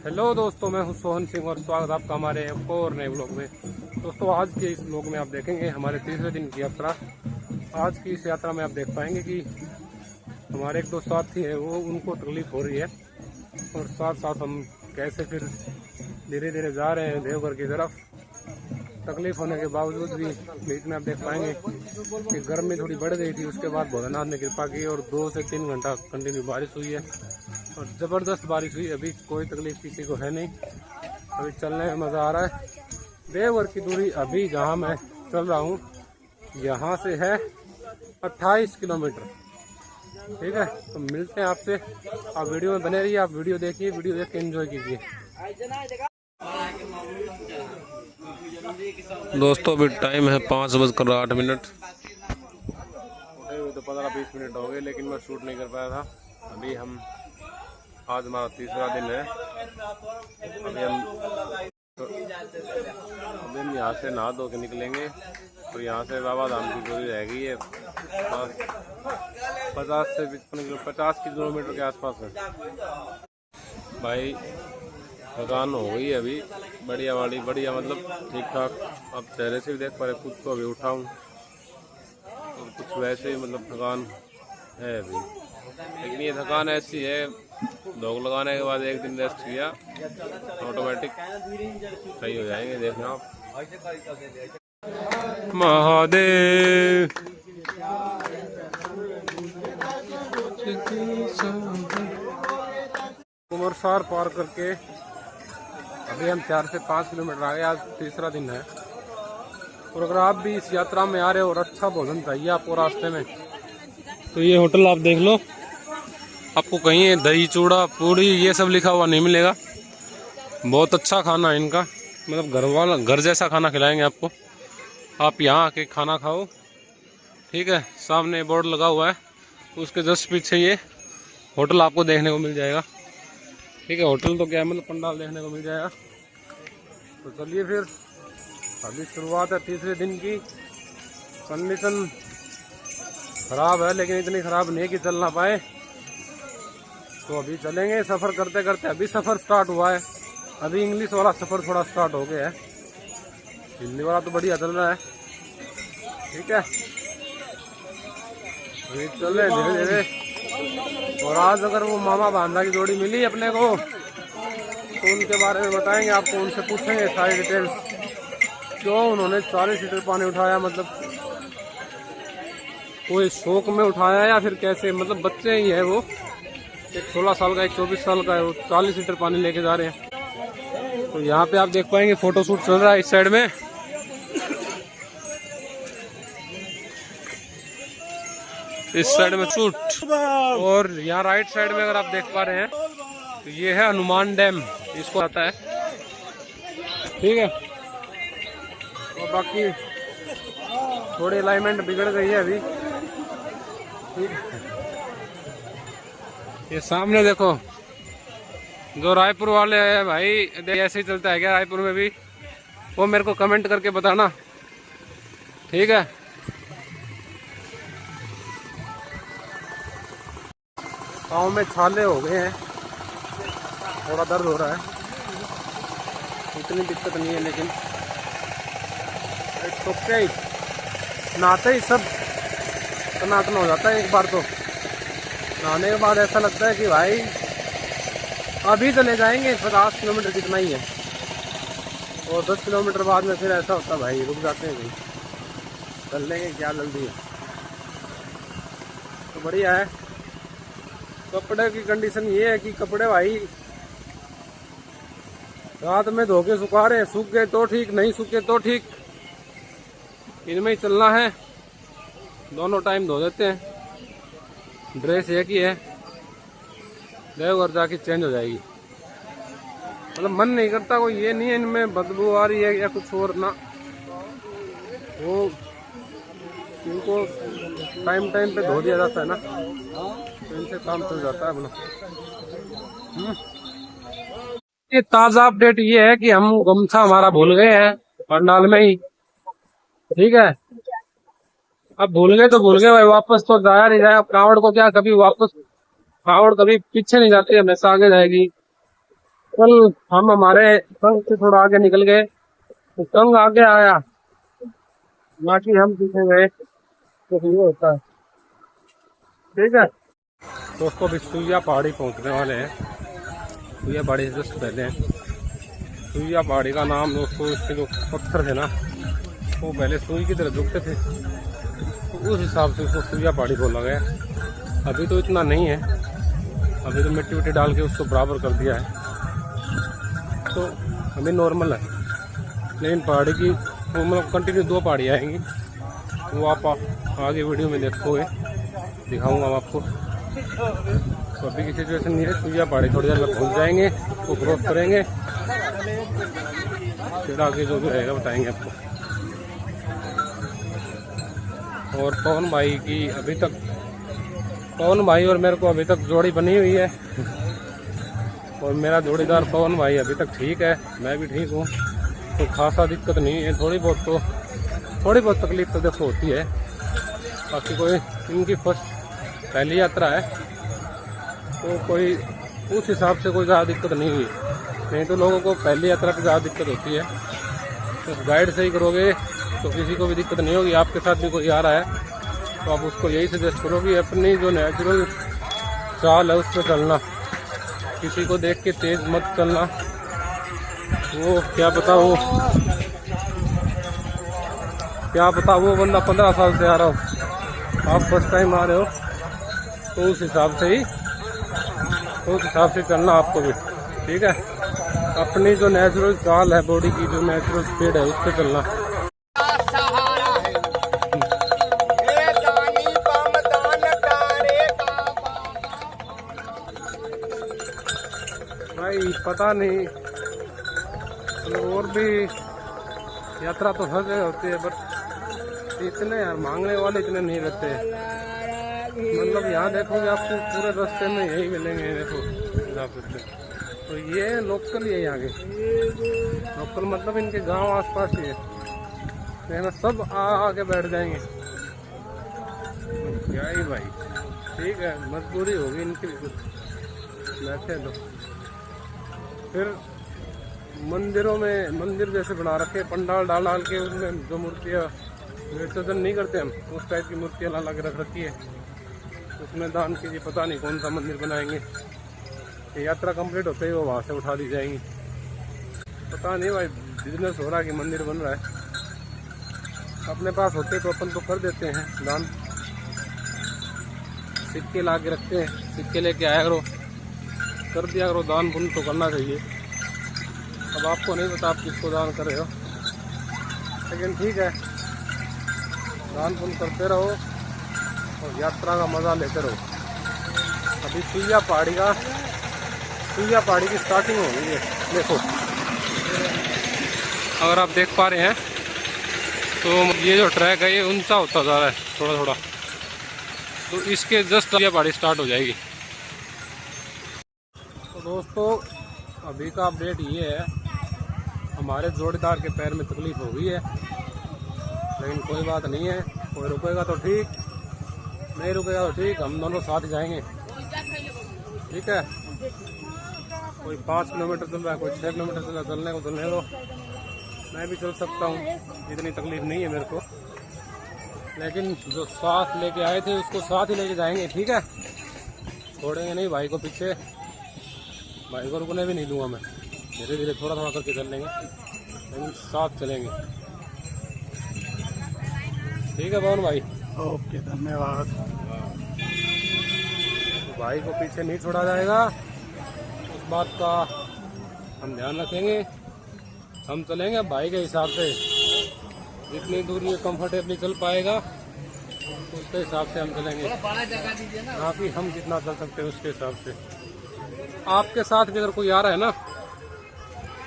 Hello दोस्तों, मैं हूं सोहन सिंह और स्वागत आपका हमारे एक और नए ब्लॉग में। दोस्तों, आज के इस ब्लॉग में आप देखेंगे हमारे तीसरे दिन की यात्रा। आज की इस यात्रा में आप देख पाएंगे कि हमारे एक दो साथी हैं, वो उनको तकलीफ हो रही है और साथ साथ हम कैसे फिर धीरे धीरे जा रहे हैं देवघर की तरफ। तकलीफ होने के बावजूद भी बीच में आप देख पाएंगे कि गर्मी थोड़ी बढ़ गई थी। उसके बाद भोलेनाथ ने कृपा की और 2 से 3 घंटा कंटिन्यू बारिश हुई है और ज़बरदस्त बारिश हुई। अभी कोई तकलीफ किसी को है नहीं, अभी चलने में मज़ा आ रहा है। देवघर की दूरी अभी जहाँ मैं चल रहा हूँ यहाँ से है 28 किलोमीटर। ठीक है, तो मिलते हैं आपसे। आप वीडियो में बने रहिए, आप वीडियो देखिए, वीडियो देख के एंजॉय कीजिए। दोस्तों, अभी टाइम है 5:08। तो 15-20 मिनट हो गए, लेकिन मैं शूट नहीं कर पाया था। अभी आज हमारा तीसरा दिन है। अभी हम यहाँ से नहा धो के निकलेंगे और यहाँ से बाबा धाम की दूरी रह गई है 50 किलोमीटर के आसपास है। भाई थकान हो गई है अभी, बढ़िया मतलब ठीक ठाक। अब चेहरे से भी देख पा रहे, खुद को अभी उठा हूँ और कुछ वैसे ही मतलब थकान है अभी। लेकिन ये थकान ऐसी है, दौड़ लगाने के बाद एक दिन रेस्ट किया ऑटोमेटिक सही हो जाएंगे। देखना आप। महादेव कुमरसार पार करके अभी हम 4 से 5 किलोमीटर आगे। आज तीसरा दिन है और अगर आप भी इस यात्रा में आ रहे हो और अच्छा भोजन चाहिए आपको रास्ते में, तो ये होटल आप देख लो। आपको कहीं दही चूड़ा पूड़ी ये सब लिखा हुआ नहीं मिलेगा। बहुत अच्छा खाना है इनका, मतलब घर जैसा खाना खिलाएंगे आपको। आप यहाँ आके खाना खाओ। ठीक है, सामने बोर्ड लगा हुआ है, उसके जस्ट पीछे ये होटल आपको देखने को मिल जाएगा। ठीक है, होटल तो क्या है, मतलब पंडाल देखने को मिल जाएगा। तो चलिए फिर, अभी शुरुआत है तीसरे दिन की। कंडीशन खराब है, लेकिन इतनी खराब नहीं कि चल ना पाए। तो अभी चलेंगे सफ़र करते करते। अभी सफ़र स्टार्ट हुआ है, अभी इंग्लिश वाला सफ़र थोड़ा स्टार्ट हो गया है। हिंदी वाला तो बढ़िया चल रहा है। ठीक है, अभी चल रहे धीरे धीरे। और आज अगर वो मामा बांधा की जोड़ी मिली अपने को, तो उनके बारे में बताएंगे आपको, उनसे पूछेंगे सारी डिटेल्स। क्यों उन्होंने 40 लीटर पानी उठाया, मतलब कोई शौक में उठाया या फिर कैसे? मतलब बच्चे ही है वो, एक 16 साल का, एक 24 साल का है, वो 40 लीटर पानी लेके जा रहे हैं। तो यहाँ पे आप देख पाएंगे फोटो शूट चल रहा है इस साइड में। इस साइड में शूट, और यहाँ राइट साइड में अगर आप देख पा रहे हैं तो ये है हनुमान डैम, इसको आता है। ठीक है, और बाकी थोड़ी अलाइनमेंट बिगड़ गई है अभी। ठीक है, ये सामने देखो, जो रायपुर वाले हैं भाई, ऐसे ही चलता है क्या रायपुर में भी? वो मेरे को कमेंट करके बताना। ठीक है, पाँव में छाले हो गए हैं, थोड़ा दर्द हो रहा है, इतनी दिक्कत नहीं है, लेकिन इट्स ओके। नहाते ही सब टनाटन हो जाता है एक बार। तो नहाने के बाद ऐसा लगता है कि भाई अभी चले जाएंगे, 50 किलोमीटर कितना ही है, और 10 किलोमीटर बाद में फिर ऐसा होता है भाई रुक जाते हैं, भाई चल लेंगे, क्या जल्दी है। तो बढ़िया है। कपड़े की कंडीशन ये है कि कपड़े भाई रात में धो के सुखा रहे हैं, सूख गए तो ठीक, नहीं सूखे तो ठीक, इनमें ही चलना है। दोनों टाइम धो देते हैं, ड्रेस एक ही है, देवघर जाके चेंज हो जाएगी। मतलब मन नहीं करता, कोई ये नहीं है इनमें बदबू आ रही है या कुछ और ना, वो इनको टाइम टाइम पे धो दिया जाता है ना, तो इनसे काम चल जाता है अपना। ये ताजा अपडेट ये है कि हम गमछा हमारा भूल गए हैं पंडाल में ही। ठीक है, अब भूल गए तो भूल गए भाई, वापस तो जाया नहीं जाए। कांवड़ को क्या कभी वापस, कांवड़ कभी पीछे नहीं जाती, हमेशा आगे जाएगी। कल हम हमारे संग से थोड़ा आगे निकल गए तो संग आगे आया, बाकी हम पीछे गए, तो ये होता है। ठीक है दोस्तों, अभी सुइया पहाड़ी पहुंचने वाले हैं। सुइया पहाड़ी से जस्ट पहले हैं। सुइया पहाड़ी का नाम दोस्तों, इसके जो पत्थर थे ना वो पहले सुई की तरह झुकते थे, तो उस हिसाब से उसको सुइया पहाड़ी बोला गया। अभी तो इतना नहीं है, अभी तो मिट्टी विट्टी डाल के उसको बराबर कर दिया है, तो अभी नॉर्मल है। लेकिन पहाड़ी की वो मतलब कंटिन्यू 2 पहाड़ी आएंगी, वो आप आगे वीडियो में देखोगे, दिखाऊंगा मैं आपको। तो अभी की सिचुएशन नहीं है, सुइया पहाड़ी थोड़ी देर में पहुँच जाएंगे, वो क्रॉस करेंगे, फिर आगे जो भी रहेगा बताएंगे आपको। और पवन भाई की अभी तक, पवन भाई और मेरे को अभी तक जोड़ी बनी हुई है, और मेरा जोड़ीदार पवन भाई अभी तक ठीक है, मैं भी ठीक हूँ, तो खासा दिक्कत नहीं है। थोड़ी बहुत तकलीफ तो देखो होती है, बाकी कोई इनकी पहली यात्रा है, तो कोई उस हिसाब से कोई ज़्यादा दिक्कत नहीं हुई। नहीं तो लोगों को पहली यात्रा पर ज़्यादा दिक्कत होती है, तो गाइड सही करोगे तो किसी को भी दिक्कत नहीं होगी। आपके साथ भी कोई आ रहा है तो आप उसको यही सजेस्ट करो कि अपनी जो नेचुरल चाल है उस पर चलना, किसी को देख के तेज मत चलना। वो क्या पता वो बंदा 15 साल से आ रहा हो, आप फर्स्ट टाइम आ रहे हो, तो उस हिसाब से चलना आपको भी। ठीक है, अपनी जो नेचुरल चाल है, बॉडी की जो नेचुरल स्पीड है, उस पर चलना। भाई पता नहीं, और भी यात्रा तो हर जगह होती है, बट इतने यार मांगने वाले इतने नहीं रहते। मतलब यहाँ देखोगे आपको पूरे रास्ते में यही मिलेंगे, देखो तो ये लोकल ही है यहाँ के। लोकल मतलब इनके गांव आसपास ही है, सब आके बैठ जाएंगे। क्या ही भाई, ठीक है, मजबूरी होगी इनकी भी, कुछ बैठे तो। फिर मंदिरों में, मंदिर जैसे बना रखे, पंडाल डाल के उसमें जो मूर्तियाँ विसर्जन नहीं करते हम, उस टाइप की मूर्तियाँ ला के रख रखी है, उसमें दान कीजिए। पता नहीं कौन सा मंदिर बनाएंगे, यात्रा कंप्लीट होते ही वो वहाँ से उठा दी जाएंगी। पता नहीं भाई, बिजनेस हो रहा है कि मंदिर बन रहा है। अपने पास होते तो अपन तो कर देते हैं दान, सिक्के ला के रखते हैं, सिक्के लेके आया करो, कर दिया करो दान। पुण्य तो करना चाहिए। अब आपको नहीं पता आप किसको दान कर रहे हो, लेकिन ठीक है, दान पुण्य करते रहो और यात्रा का मज़ा लेते रहो। अभी सुइया पहाड़ी की स्टार्टिंग हो गई है। देखो, अगर आप देख पा रहे हैं तो ये जो ट्रैक है ये ऊंचा होता जा रहा है थोड़ा थोड़ा, तो इसके जस्ट सुइया पहाड़ी स्टार्ट हो जाएगी। तो दोस्तों, अभी का अपडेट ये है, हमारे जोड़ीदार के पैर में तकलीफ हो गई है, लेकिन कोई बात नहीं है। कोई रुकेगा तो ठीक, नहीं रुकेगा तो ठीक, हम दोनों साथ जाएंगे। ठीक है, कोई 5 किलोमीटर चल रहा है, कोई 6 किलोमीटर चल रहा है, चलने को चलने दो, मैं भी चल सकता हूँ, इतनी तकलीफ नहीं है मेरे को। लेकिन जो साथ लेके आए थे उसको साथ ही लेके जाएंगे। ठीक है, छोड़ेंगे नहीं भाई को पीछे, भाई को रुकने भी नहीं दूंगा मैं। धीरे धीरे थोड़ा थोड़ा करके चल लेंगे, लेकिन साथ चलेंगे। ठीक है पवन भाई, ओके, धन्यवाद। तो भाई को पीछे नहीं छोड़ा जाएगा, उस बात का हम ध्यान रखेंगे। हम चलेंगे भाई के हिसाब से, जितनी दूर ये कंफर्टेबली चल पाएगा उसके हिसाब से हम चलेंगे, ना कि हम जितना चल सकते हैं उसके हिसाब से। आपके साथ भी अगर कोई आ रहा है ना,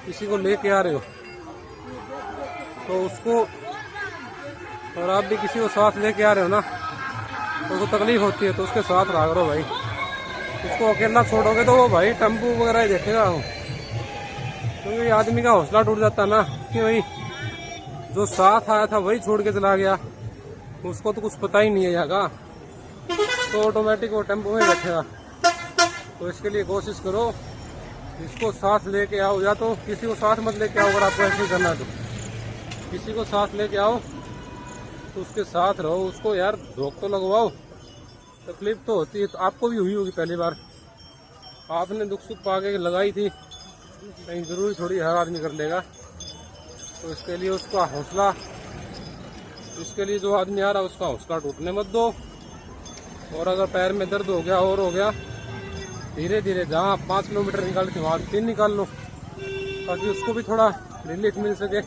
किसी को लेके आ रहे हो तो उसको, और आप भी किसी को साथ लेके आ रहे हो ना तो उसको तकलीफ होती है, तो उसके साथ रहा करो भाई। उसको अकेला छोड़ोगे तो वो भाई टेम्पू वगैरह ही देखेगा, क्योंकि आदमी का हौसला टूट जाता है ना कि भाई जो साथ आया था वही छोड़ के चला गया, उसको तो कुछ पता ही नहीं है यहाँ का, तो ऑटोमेटिक वो टेम्पो में बैठेगा। तो इसके लिए कोशिश करो इसको साथ लेके आओ, या तो किसी को साथ मत लेके आओ। अगर आपको ऐसे करना तो किसी को साथ लेके आओ, तो उसके साथ रहो, उसको यार रोक तो लगवाओ। तकलीफ तो होती है, तो आपको भी हुई होगी पहली बार, आपने दुख सुख पाके लगाई थी, कहीं जरूरी थोड़ी हर आदमी कर लेगा। तो इसके लिए उसका हौसला, इसके लिए जो आदमी आ रहा है उसका हौसला टूटने मत दो। और अगर पैर में दर्द हो गया और हो गया, धीरे धीरे जहाँ 5 किलोमीटर निकाल के वहाँ 3 निकाल लो, ताकि उसको भी थोड़ा रिलीफ मिल सके।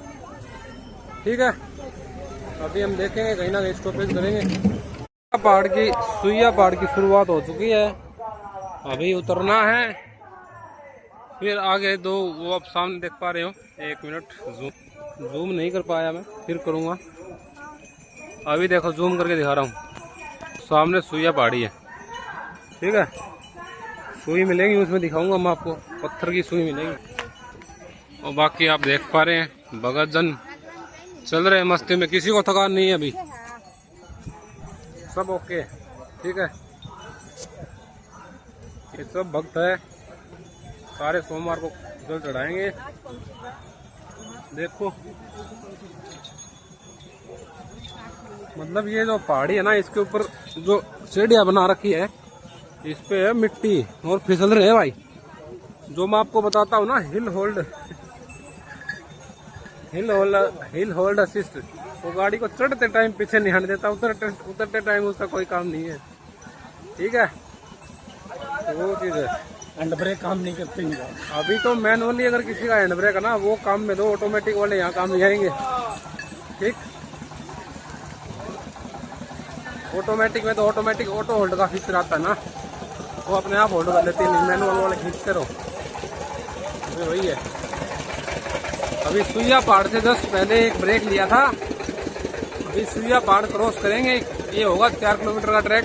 ठीक है, अभी हम देखेंगे, कहीं ना कहीं स्टॉपेज करेंगे। पहाड़ की सुइया पहाड़ की शुरुआत हो चुकी है, अभी उतरना है, फिर आगे दो वो आप सामने देख पा रहे हो। 1 मिनट जूम नहीं कर पाया मैं, फिर करूँगा। अभी देखो जूम करके दिखा रहा हूँ, सामने सुइया पहाड़ी है। ठीक है, सुई मिलेगी उसमें दिखाऊंगा मैं आपको, पत्थर की सुई मिलेगी। और बाकी आप देख पा रहे हैं भगत जन चल रहे हैं मस्ती में, किसी को थकान नहीं है अभी, सब ओके। ठीक है, ये सब भक्त है, सारे सोमवार को जल चढ़ाएंगे। देखो मतलब ये जो पहाड़ी है ना, इसके ऊपर जो सीढ़ियाँ बना रखी है, इस पे है मिट्टी और फिसल रहे हैं भाई। जो मैं आपको बताता हूँ ना, हिल होल्ड असिस्ट, वो गाड़ी को चढ़ते टाइम पीछे नहीं हट देता, उतरते टाइम उसका कोई काम नहीं है। ठीक है, तो वो चीज है। हैंड ब्रेक काम नहीं करते हैं। अभी तो मैनुअली अगर किसी का हैंड ब्रेक है ना, वो काम में दो, ऑटोमेटिक वाले यहाँ काम नहीं आएंगे। ठीक, ऑटोमेटिक में तो ऑटोमेटिक ऑटो होल्ड का फीचर आता है ना, वो अपने आप होल्ड कर लेते हैं, मैनुअल वाले खींचते रहो। अभी वही है। अभी सुइया पहाड़ से जस्ट पहले एक ब्रेक लिया था, अभी सुइया पहाड़ क्रॉस करेंगे, ये होगा 4 किलोमीटर का ट्रैक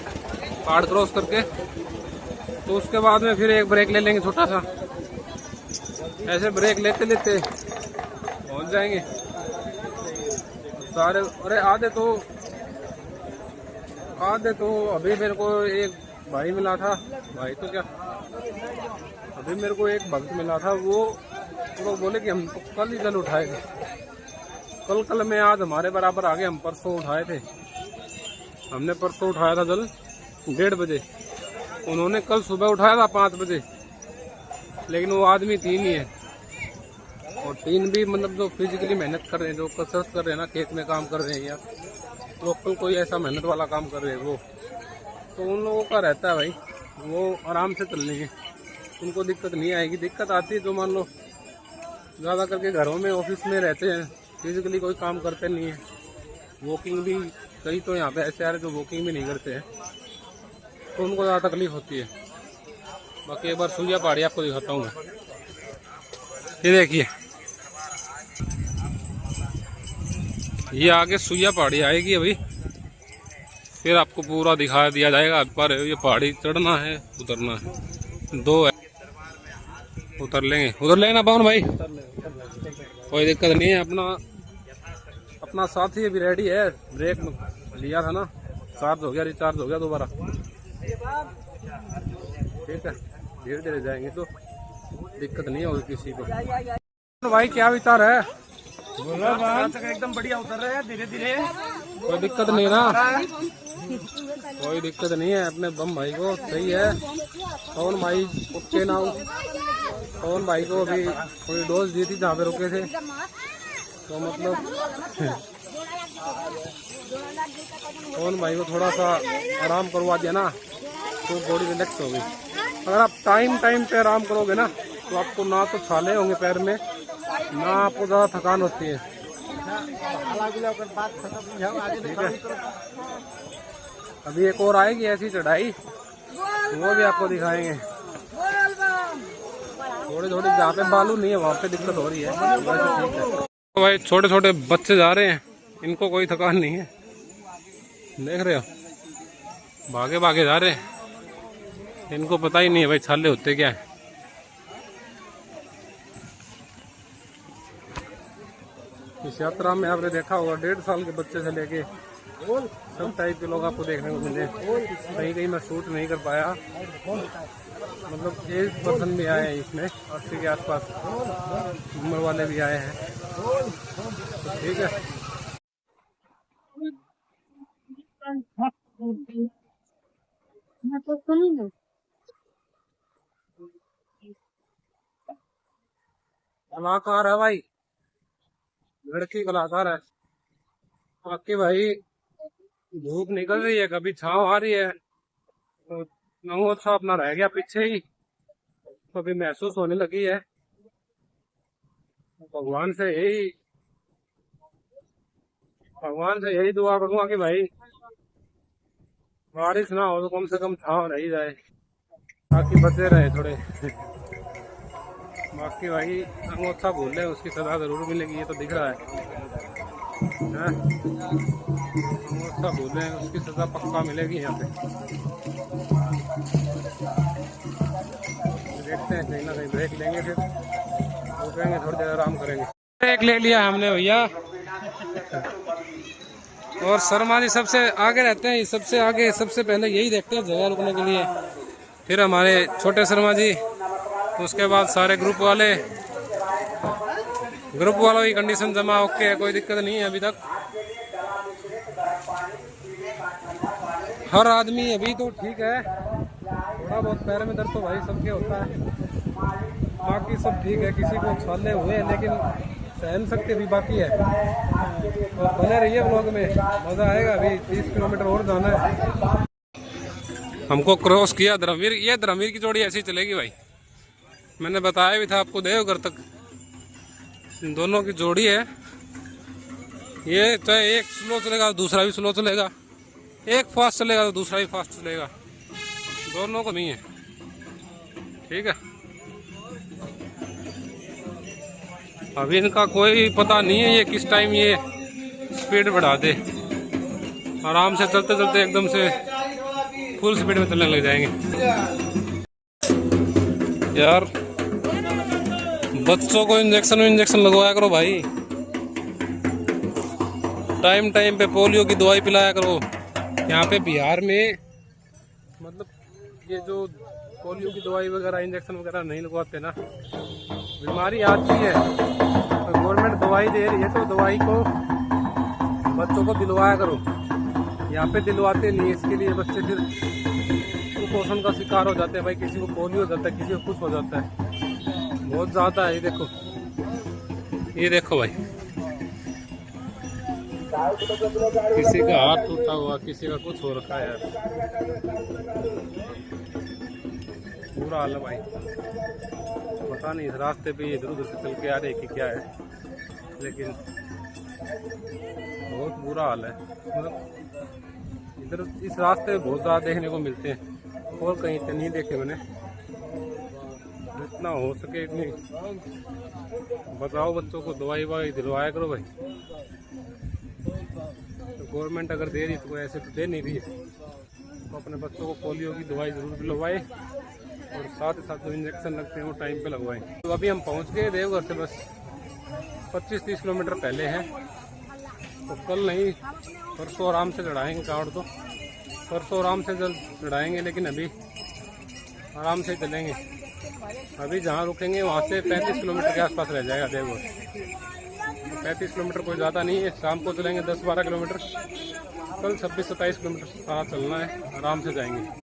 पहाड़ क्रॉस करके, तो उसके बाद में फिर एक ब्रेक ले लेंगे छोटा सा। ऐसे ब्रेक लेते लेते पहुंच जाएंगे सारे। अरे आधे तो अभी मेरे को एक भाई मिला था, भाई तो क्या, अभी मेरे को एक भक्त मिला था, वो लोग बोले कि हम तो कल ही जल उठाएंगे। कल में आज हमारे बराबर आगे, हम परसों उठाए थे, हमने परसों उठाया था जल 1:30 बजे, उन्होंने कल सुबह उठाया था 5 बजे। लेकिन वो आदमी 3 ही है, और 3 भी मतलब जो फिजिकली मेहनत कर रहे हैं, जो कसरत कर रहे हैं ना, खेत में काम कर रहे हैं या लोकल कोई ऐसा मेहनत वाला काम कर रहे हैं, वो तो उन लोगों का रहता है भाई, वो आराम से चल लेंगे, उनको दिक्कत नहीं आएगी। दिक्कत आती है जो मान लो ज़्यादा करके घरों में ऑफिस में रहते हैं, फिजिकली कोई काम करते नहीं है, वॉकिंग भी कई तो यहाँ पे ऐसे आ रहे जो वॉकिंग भी नहीं करते हैं, तो उनको ज़्यादा तकलीफ होती है। बाकी एक बार सुइया पहाड़ी आपको दिखाता हूँ मैं, ये देखिए, ये आगे सुइया पहाड़ी आएगी अभी, फिर आपको पूरा दिखा दिया जाएगा। पर ये पहाड़ी चढ़ना है, उतरना है, 2 है, उतर लेंगे ना पवन भाई, कोई दिक्कत नहीं है। अपना साथी अभी रेडी है, ब्रेक लिया था ना, चार्ज हो गया, रिचार्ज हो गया दोबारा। ठीक है, धीरे धीरे जाएंगे तो दिक्कत नहीं होगी किसी को। तो भाई क्या विचार है? एकदम बढ़िया उतर रहे हैं धीरे धीरे, कोई दिक्कत नहीं ना, कोई दिक्कत नहीं है। अपने बम भाई को सही है, पवन भाई ओके ना, पवन भाई को अभी थोड़ी डोज दी थी जहाँ पे रुके थे, तो मतलब पवन भाई को थोड़ा सा आराम करवा दिया ना, तो बॉडी रिलैक्स होगी। अगर आप टाइम पे आराम करोगे ना, तो आपको ना तो छाले होंगे पैर में, ना आपको ज़्यादा थकान होती है। ठीक है, अभी एक और आएगी ऐसी चढ़ाई, वो भी आपको दिखाएंगे। थोड़ी जहाँ पे बालू नहीं है वहाँ पे दिक्कत हो रही है, वैसे ठीक है। तो भाई छोटे छोटे बच्चे जा रहे हैं, इनको कोई थकान नहीं है, देख रहे हो, भागे भागे जा रहे हैं, इनको पता ही नहीं है भाई छाले होते क्या है। इस यात्रा में आपने देखा होगा 1.5 साल के बच्चे से लेके सब टाइप के लोग आपको देखने को मिले। कहीं मैं शूट नहीं कर पाया, मतलब एज पर्सन भी आए हैं इसमें, 80 के आसपास उम्र वाले भी आए हैं, तो ठीक है। कलाकार है भाई, लड़की कलाकार है। बाकी भाई धूप निकल रही है, कभी छाँव आ रही है, तो महोत्सव अपना रह गया पीछे ही, तो अभी महसूस होने लगी है। भगवान से यही दुआ करूंगा कि भाई बारिश ना हो तो कम से कम छाँव रह ही जाए, ताकि बचे रहे थोड़े। बाकी भाई अंगोछा भूल ले, उसकी सजा जरूर मिलेगी, ये तो दिख रहा है। अंगोछा भूले उसकी सजा पक्का मिलेगी यहाँ पे। देखते हैं, कहीं ना कहीं ब्रेक लेंगे, फिर रुकेंगे, थोड़ी देर आराम करेंगे। ब्रेक ले लिया हमने भैया, और शर्मा जी सबसे आगे रहते हैं, सबसे आगे सबसे पहले यही देखते हैं जगह रुकने के लिए, फिर हमारे छोटे शर्मा जी, उसके बाद सारे ग्रुप वालों की कंडीशन जमा ओके है, कोई दिक्कत नहीं है अभी तक। हर आदमी अभी तो ठीक है, थोड़ा बहुत पैर में दर्द तो भाई सबके होता है, बाकी सब ठीक है। किसी को छाले हुए हैं लेकिन सहन शक्ति भी बाकी है। तो बने रहिए ब्लॉग में, मजा आएगा। अभी 30 किलोमीटर और जाना है। हमको क्रॉस किया धर्मवीर, ये धर्मवीर की जोड़ी ऐसी चलेगी भाई, मैंने बताया भी था आपको, देवघर तक दोनों की जोड़ी है। ये चाहे एक स्लो चलेगा तो दूसरा भी स्लो चलेगा, एक फास्ट चलेगा तो दूसरा भी फास्ट चलेगा, दोनों को नहीं है, ठीक है। अभी इनका कोई पता नहीं है ये किस टाइम ये स्पीड बढ़ा दे, आराम से चलते चलते एकदम से फुल स्पीड में चलने लग जाएंगे। यार बच्चों को इंजेक्शन लगवाया करो भाई, टाइम टाइम पे पोलियो की दवाई पिलाया करो। यहाँ पे बिहार में मतलब ये जो पोलियो की दवाई वगैरह इंजेक्शन वगैरह नहीं लगवाते ना, बीमारी आती है तो गवर्नमेंट दवाई दे रही है, तो दवाई को बच्चों को दिलवाया करो। यहाँ पे दिलवाते नहीं, इसके लिए बच्चे फिर कुपोषण का शिकार हो जाते हैं भाई। किसी को पोलियो हो जाता है, किसी को कुछ हो जाता है, बहुत ज्यादा है। ये देखो भाई, किसी का हाथ टूटा हुआ, किसी का कुछ हो रखा है यार, बुरा हाल है भाई। पता नहीं इस रास्ते पे इधर उधर से चल के आ रहे कि क्या है, लेकिन बहुत बुरा हाल है। मतलब इधर इस रास्ते पे बहुत ज़्यादा देखने को मिलते हैं, और कहीं तो नहीं देखे मैंने। जितना हो सके इतनी बताओ, बच्चों को दवाई ववाई दिलवाया करो भाई। तो गवर्नमेंट अगर दे रही तो ऐसे तो दे नहीं रही है, तो अपने बच्चों को पोलियो की दवाई जरूर दिलवाए, और साथ ही साथ जो इंजेक्शन लगते हैं वो टाइम पे लगवाएं। तो अभी हम पहुंच गए देवघर से, बस 25-30 किलोमीटर पहले हैं। तो कल नहीं परसों आराम से चढ़ाएंगे कावड़, तो परसों आराम से जल चढ़ाएंगे, लेकिन अभी आराम से चलेंगे। अभी जहाँ रुकेंगे वहाँ से 35 किलोमीटर के आसपास रह जाएगा देवघर। 35 किलोमीटर कोई ज़्यादा नहीं है, शाम को चलेंगे 10-12 किलोमीटर। कल 26-27 किलोमीटर सारा चलना है, आराम से जाएंगे।